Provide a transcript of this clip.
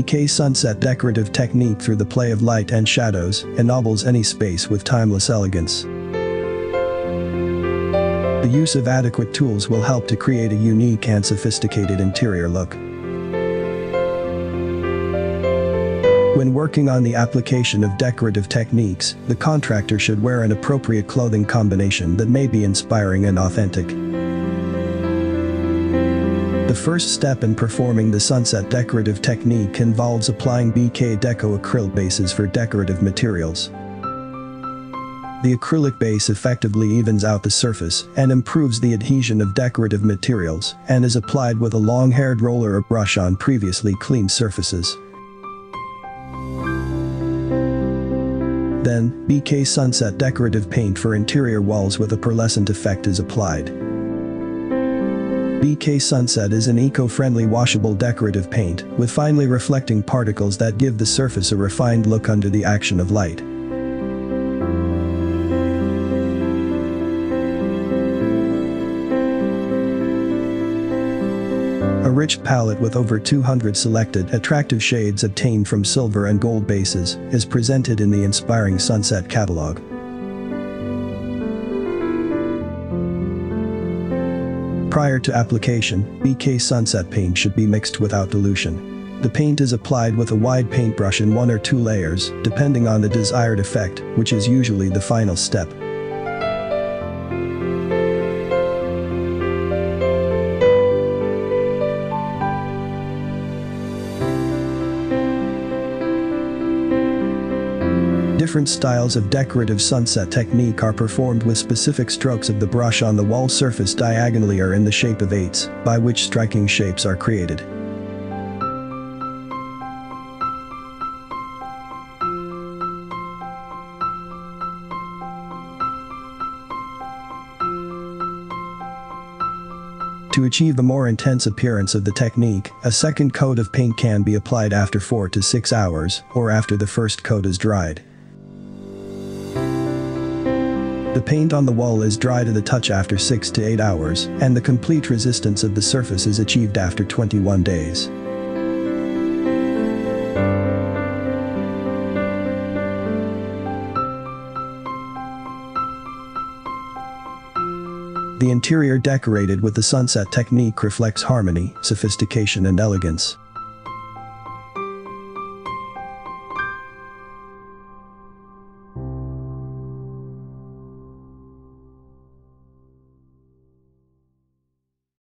BK Sunset decorative technique through the play of light and shadows, ennobles any space with timeless elegance. The use of adequate tools will help to create a unique and sophisticated interior look. When working on the application of decorative techniques, the contractor should wear an appropriate clothing combination that may be inspiring and authentic. The first step in performing the sunset decorative technique involves applying BK Deco acrylic bases for decorative materials. The acrylic base effectively evens out the surface and improves the adhesion of decorative materials, and is applied with a long-haired roller or brush on previously cleaned surfaces. Then, BK Sunset decorative paint for interior walls with a pearlescent effect is applied. BK Sunset is an eco-friendly washable decorative paint with finely reflecting particles that give the surface a refined look under the action of light. A rich palette with over 200 selected attractive shades obtained from silver and gold bases is presented in the inspiring Sunset catalog. Prior to application, BK Sunset paint should be mixed without dilution. The paint is applied with a wide paintbrush in 1 or 2 layers, depending on the desired effect, which is usually the final step. Different styles of decorative sunset technique are performed with specific strokes of the brush on the wall surface diagonally or in the shape of 8s, by which striking shapes are created. To achieve a more intense appearance of the technique, a second coat of paint can be applied after 4 to 6 hours, or after the first coat is dried. The paint on the wall is dry to the touch after 6 to 8 hours, and the complete resistance of the surface is achieved after 21 days. The interior decorated with the sunset technique reflects harmony, sophistication and elegance.